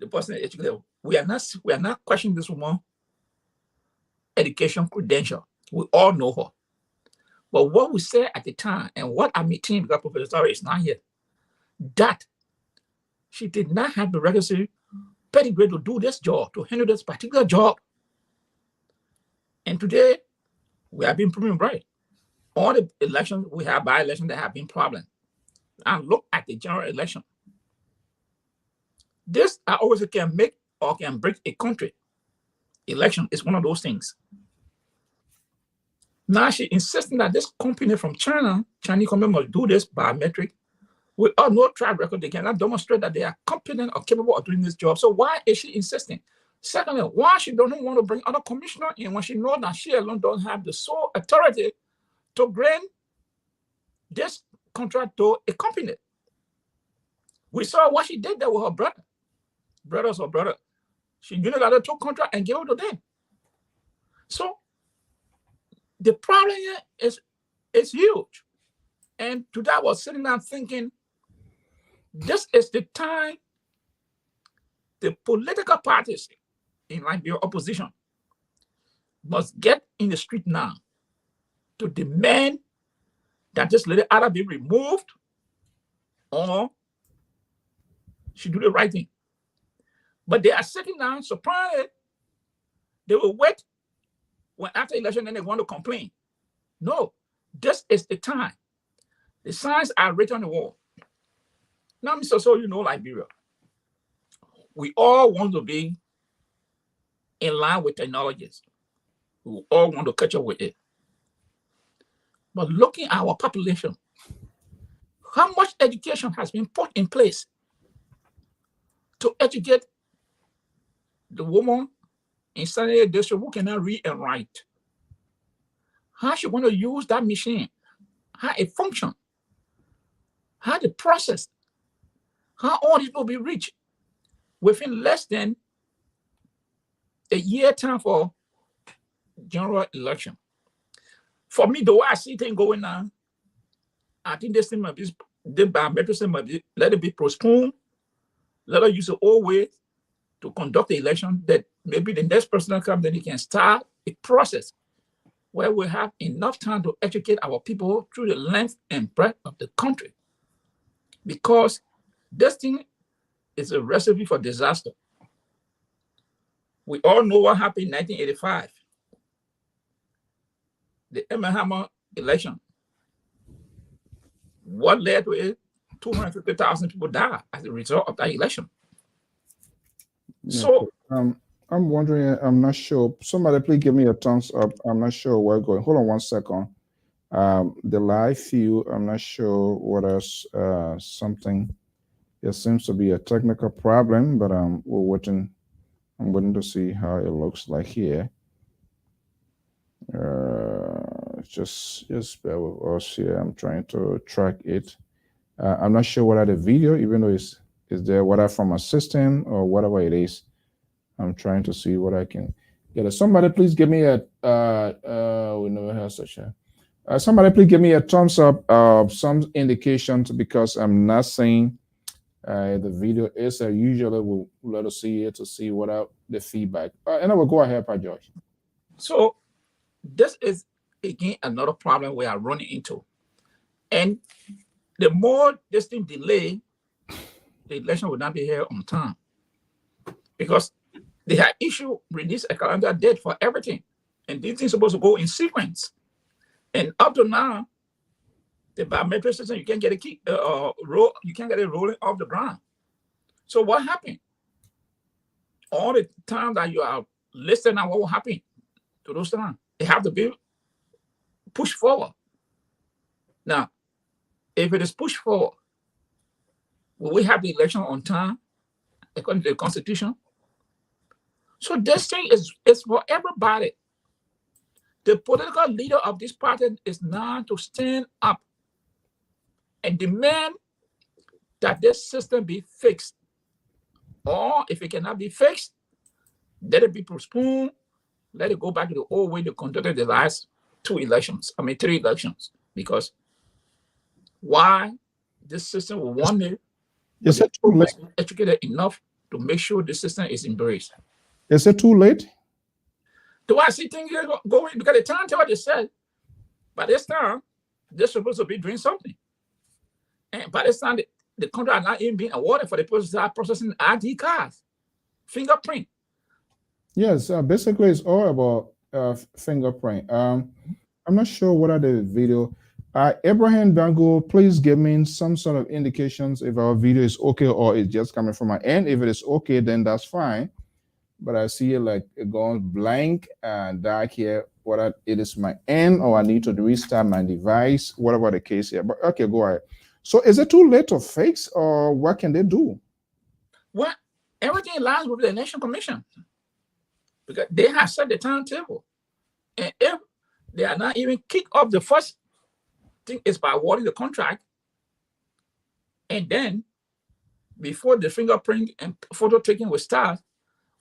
the person is educated. We are not questioning this woman education credential. We all know her. But what we said at the time, and what I'm meeting, because Professor Zawa is not here, that she did not have the requisite pedigree to do this job, to handle this particular job. And today, we have been proven right. All the elections we have, by-elections, that have been problems. And look at the general election. This I always can make or can break a country. Election is one of those things. Now she insisting that this company from China, Chinese company, must do this biometric. With no track record, they cannot demonstrate that they are competent or capable of doing this job. So why is she insisting? Secondly, why she doesn't want to bring other commissioner in when she knows that she alone doesn't have the sole authority to grant this contract to a company? We saw what she did there with her brother. She unilaterally took contract and gave it to them. So the problem here is huge. And today I was sitting down thinking, this is the time the political parties in Liberia opposition must get in the street now to demand that this lady either be removed or she do the right thing. But they are sitting down, surprised. They will wait when after election, then they want to complain. No, this is the time. The signs are written on the wall. Now, Mr. So, you know Liberia. We all want to be in line with technologies. We all want to catch up with it. But looking at our population, how much education has been put in place to educate the woman in Sunday district who cannot read and write? How she want to use that machine? How it functions? How the process? How all these will be reached within less than a year time for general election. For me, the way I see things going on, I think this thing might be, the biometric system might be, let it be postponed. Let us use the old way to conduct the election, that maybe the next person that comes, then he can start a process where we have enough time to educate our people through the length and breadth of the country. Because this thing is a recipe for disaster. We all know what happened in 1985. The Emma election. What led to it? 250,000 people died as a result of that election. Yeah. So I'm wondering, I'm not sure. Somebody please give me a thumbs up. I'm not sure where we're going. Hold on one second. The live view, I'm not sure what else, something. There seems to be a technical problem, but we're waiting. I'm waiting to see how it looks like here. Just bear with us here. I'm trying to track it. I'm not sure whether the video, even though it's there, whether from a system or whatever it is. I'm trying to see what I can get. Somebody please give me a we never had such a somebody please give me a thumbs up, some indications, because I'm not seeing the video is usually we'll let us see it to see what the feedback. And I will go ahead, Pa George. So this is again another problem we are running into. And the more this thing delay, the election will not be here on time. Because they had release a calendar date for everything. And these things are supposed to go in sequence. And up to now, the biometric system, you can't get you can't get it rolling off the ground. So what happened? All the time that you are listening on what will happen to those times, they have to be pushed forward. Now, if it is pushed forward, will we have the election on time according to the Constitution? So this thing is for everybody. The political leader of this party is now to stand up and demand that this system be fixed. Or if it cannot be fixed, let it be postponed. Let it go back to the old way they conducted the last 3 elections. Because why this system will want it, is it too late? Educated enough to make sure the system is embraced. Is it too late? Do I see things going? Because the timetable just said, by this time, they're supposed to be doing something. And by this time, the country are not even being awarded for the processing ID cards, fingerprint. Yes, basically it's all about fingerprint. I'm not sure what are the video. Abraham Dango, please give me some sort of indications if our video is okay or it's just coming from my end. If it is okay, then that's fine. But I see it like it goes blank and dark here, whether it is my end or I need to restart my device, whatever the case here. But okay, go ahead. So is it too late to fix, or what can they do? Well, everything lies with the Election Commission, because they have set the timetable. And if they are not even kick off, the first thing is by awarding the contract, and then before the fingerprint and photo taking will start,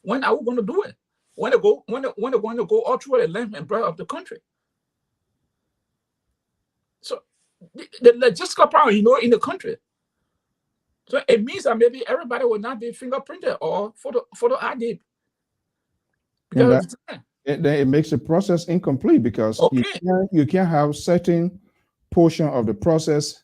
when are we going to do it? When they're going to go all through the length and breadth of the country. So the logistical problem, in the country. So it means that maybe everybody will not be fingerprinted or photo ID. Because it makes the process incomplete, because you can't have certain portion of the process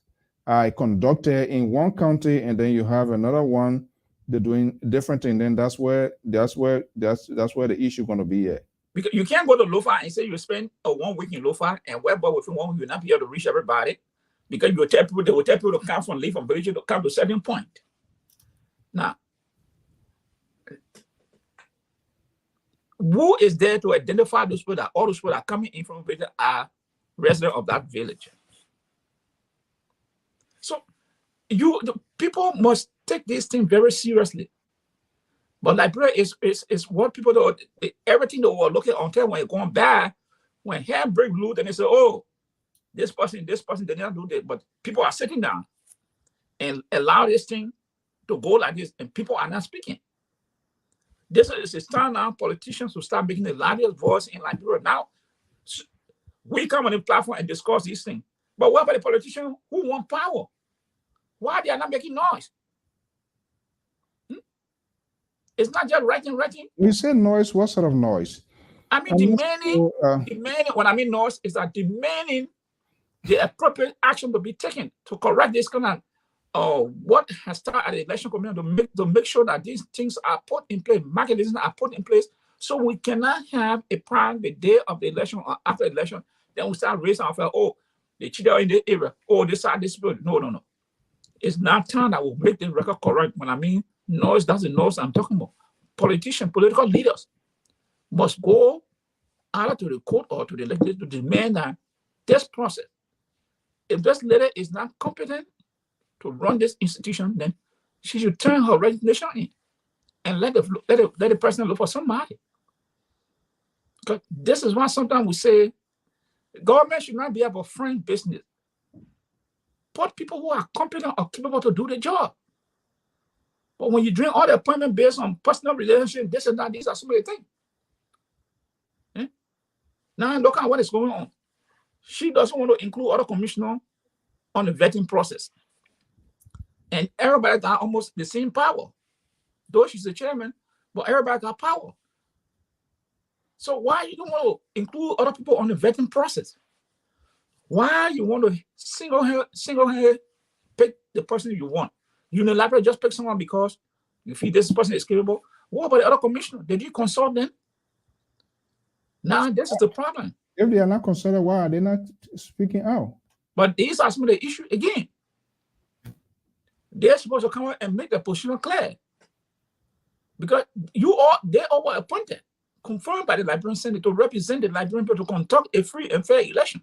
conducted in one county and then you have another one. They're doing different thing. Then that's where the issue going to be at. Because you can't go to Lofa and say you spend 1 week in Lofa and whereby within 1 week you'll not be able to reach everybody, because they will tell people to come from village to come to a certain point. Now, who is there to identify those people that all those people that are coming in from a village are residents of that village? So the people must take this thing very seriously. But Liberia is what people do. Everything they were looking until when it's going bad, when hand break loose, and they say, oh, this person did not do this. But people are sitting down and allow this thing to go like this, and people are not speaking. This is time now politicians to start making the loudest voice in Liberia. Now, we come on the platform and discuss these things. But what about the politicians who want power? Why they are not making noise? It's not just writing. You say noise, what sort of noise? I mean, demanding, when I mean noise, is that demanding the appropriate action to be taken to correct this kind of what has started at the election commission to make sure that these things are put in place, mechanisms are put in place, so we cannot have a problem the day of the election or after the election. Then we start raising our flag, oh, they cheated in the area, oh, this side, this building. No. It's not time that will make the record correct. When I mean noise, that's the noise I'm talking about. Politicians, political leaders must go either to the court or to the legislature to demand that this process, if this leader is not competent to run this institution, then she should turn her resignation in and let the president look for somebody. Because this is why sometimes we say government should not be about friend business. Put people who are competent or capable to do the job. But when you drink all the appointment based on personal relationship, this and that, these are so many things. Now look at what is going on. She doesn't want to include other commissioners on the vetting process. And everybody got almost the same power. Though she's the chairman, but everybody got power. So why you don't want to include other people on the vetting process? Why you want to single-handed pick the person you want? Unilaterally just pick someone because you feel this person is capable. What about the other commissioner? Did you consult them? Now this is the problem. If they are not considered, why are they not speaking out? But these are some of the issues again. They're supposed to come out and make the position clear. Because they all were appointed, confirmed by the Liberian Senate to represent the Liberian people to conduct a free and fair election.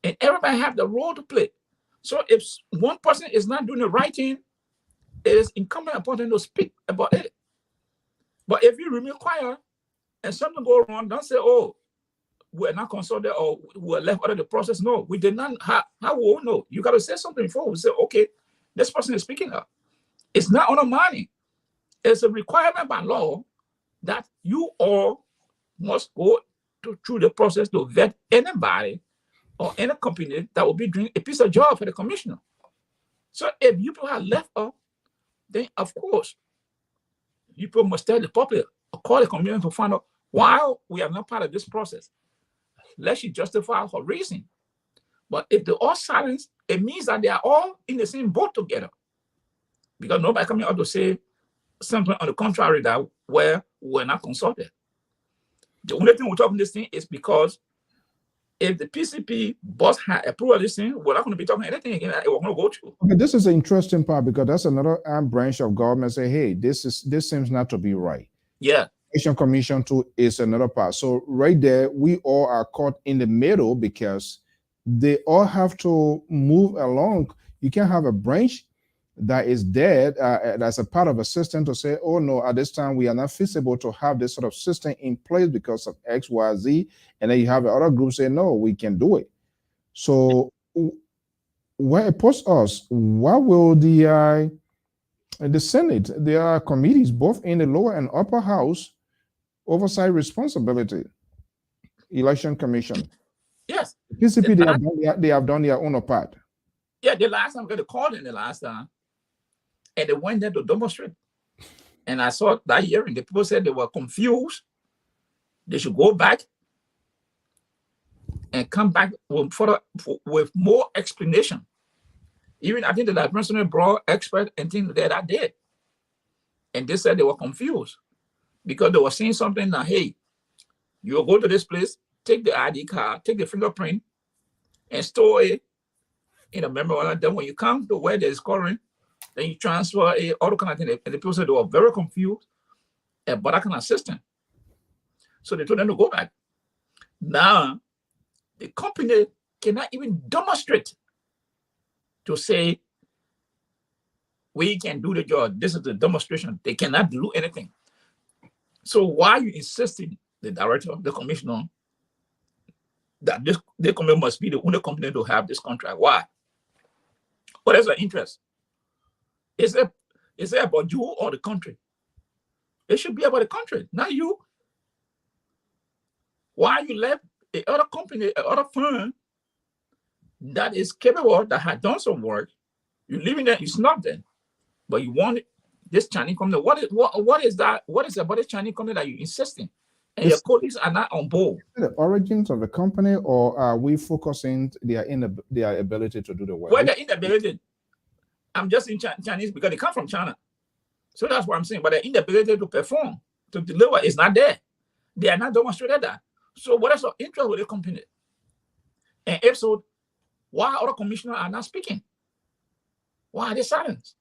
And everybody have the role to play. So if one person is not doing the right thing, it is incumbent upon them to speak about it. But if you remain quiet and something goes wrong, don't say, oh, we're not consulted or we're left out of the process. No, we did not. How will we know? You got to say something before we say, okay, this person is speaking up. It's not undermining. It's a requirement by law that you all must go through the process to vet anybody or any company that will be doing a piece of job for the commissioner. So if you people are left out, then of course, you people must tell the public or call the community to find out why we are not part of this process. Let she justify her reason. But if they're all silent, it means that they are all in the same boat together. Because nobody coming out to say something on the contrary that where we're not consulted. The only thing we're talking this thing is because if the PCP boss had approved this thing, we're not going to be talking anything again. We're going to go through. Okay, this is an interesting part because that's another arm branch of government say, hey, this seems not to be right. Yeah. Commission 2 is another part. So right there, we all are caught in the middle because they all have to move along. You can't have a branch that is dead that's a part of a system to say, oh no, at this time we are not feasible to have this sort of system in place because of X, Y, Z. And then you have the other group say, no, we can do it. So where it puts us, what will the Senate, there are committees both in the lower and upper house, oversight responsibility, election commission. Yes. PCP, they have done their own part. Yeah, the last time I got a call in the last time, and they went there to demonstrate. And I saw that hearing, the people said they were confused. They should go back and come back with more explanation. Even I think the Liberian Senate brought expert and things that I did. And they said they were confused because they were saying something that, hey, you'll go to this place, take the ID card, take the fingerprint, and store it in a memory. Then when you come to where there's scoring, then you transfer it, all the kind of thing. And the people said they were very confused about that kind of system. So they told them to go back. Now, the company cannot even demonstrate to say, we can do the job. This is the demonstration. They cannot do anything. So why are you insisting, the director, the commissioner, that this company must be the only company to have this contract? Why? What is the interest? Is it about you or the country? It should be about the country, not you. Why you left a other company, a other firm that is capable, that had done some work, you leaving there, you snubbed them, but you want this Chinese company. What is that? What is about the Chinese company that you're insisting? And your colleagues are not on board. The origins of the company, or are we focusing their ability to do the work? Well, their inability. I'm just in Chinese because they come from China. So that's what I'm saying. But their inability to perform, to deliver is not there. They are not demonstrated that. So what is the interest with the company? And if so, why other commissioners are not speaking? Why are they silent?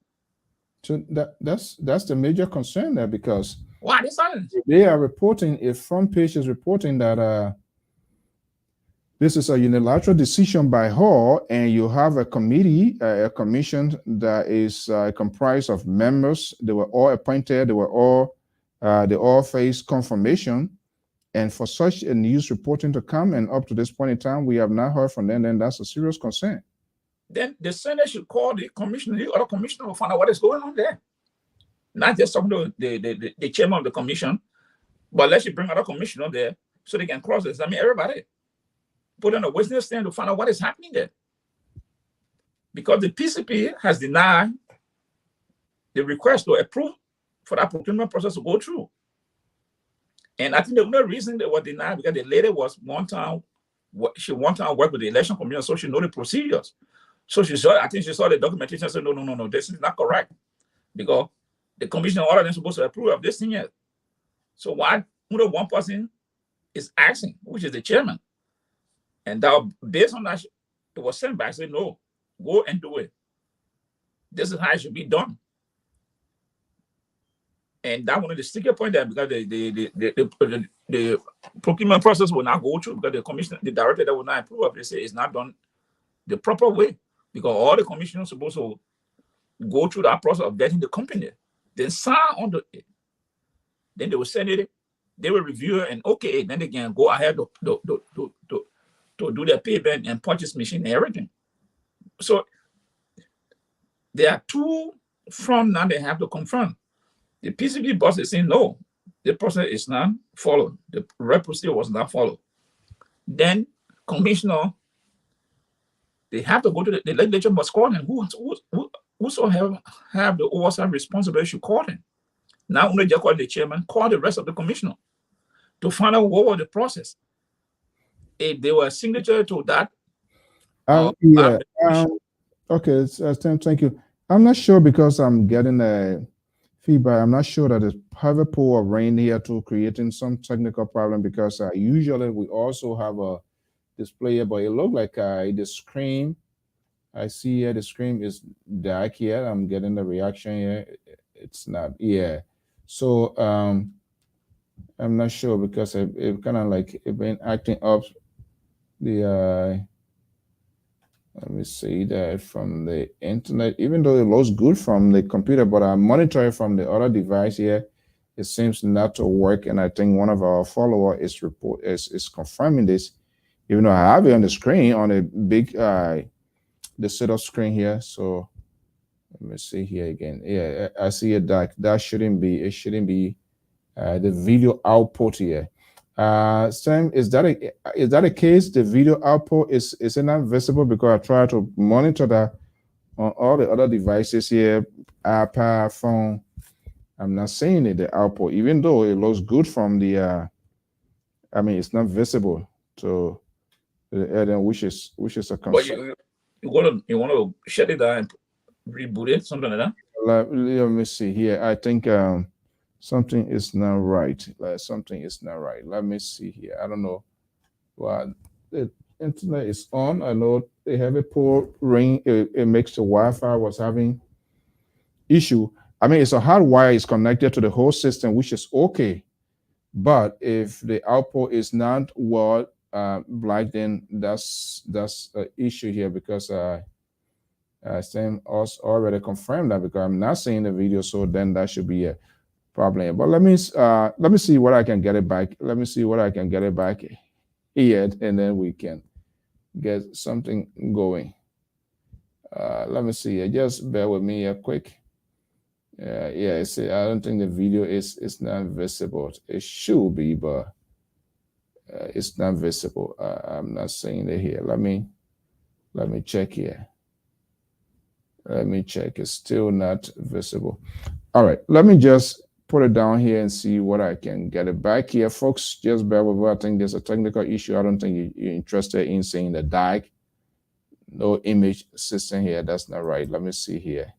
So that's the major concern there, because why are they silent? They are reporting, if front page is reporting that this is a unilateral decision by her, and you have a committee, a commission that is comprised of members. They were all appointed. They all face confirmation. And for such a news reporting to come, and up to this point in time, we have not heard from them, then that's a serious concern. Then the Senate should call the commissioner, the other commissioner, to find out what is going on there. Not just some of the chairman of the commission, but let's bring other commissioner there so they can cross-examine everybody. Put on a witness stand to find out what is happening there. Because the PCP has denied the request to approve for that procurement process to go through. And I think the only reason they were denied because the lady was she wanted to work with the election commission, so she knew the procedures. So I think she saw the documentation and said, no, this is not correct. Because the commissioner ordered them supposed to approve of this thing yet. So why only one person is asking, which is the chairman? And that, based on that, it was sent back. I said, no, go and do it. This is how it should be done. And that one of the sticker point there, because the procurement process will not go through, because the commissioner, the director that will not approve of, they say it's not done the proper way, because all the commissioners are supposed to go through that process of getting the company, then sign on it. Then they will send it, they will review it, and okay, then they can go ahead to do their payment and purchase machine and everything. So there are two fronts now they have to confront. The PCP boss is saying, no, the process is not followed. The procedure was not followed. Then commissioner, they have to go to the legislature must call them. Whosoever have the oversight responsibility should call them. Now only just call the chairman, call the rest of the commissioner to find out what was the process. If they were signature to that. Okay, thank you. I'm not sure, because I'm getting a feedback. I'm not sure that the private pool of rain here to creating some technical problem, because usually we also have a display, but it looked like the screen. I see here the screen is dark here. I'm getting the reaction here. It's not. Yeah. So I'm not sure, because it kind of like it been acting up. Let me see that from the internet, even though it looks good from the computer, but I monitor it from the other device here, it seems not to work. And I think one of our followers is confirming this, even though I have it on the screen, on a big the setup screen here. So let me see here again. Yeah, I see it. That shouldn't be. It shouldn't be the video output here. Sam, is that a case? The video output is it not visible? Because I try to monitor that on all the other devices here, iPad, phone. I'm not seeing it, the output, even though it looks good from the. I mean, it's not visible to the audience, which is a concern. But you want to shut it down and reboot it, something like that. Let me see here. I think something is not right. Something is not right. Let me see here. I don't know. Well, the internet is on. I know they have a poor ring. It makes the Wi-Fi was having issue. I mean, it's a hard wire. It's connected to the whole system, which is okay. But if the output is not well black, then that's an issue here, because Sam already confirmed that, because I'm not seeing the video. So then that should be a problem. But let me see what I can get it back. Let me see what I can get it back here, and then we can get something going. Let me see. Just bear with me quick. Yeah. See, I don't think the video is not visible. It should be, but it's not visible. I'm not seeing it here. Let me check here. Let me check. It's still not visible. All right. Let me just put it down here and see what I can get it back here, folks. Just bear with me. I think there's a technical issue. I don't think you're interested in seeing the DAG. No image system here. That's not right. Let me see here.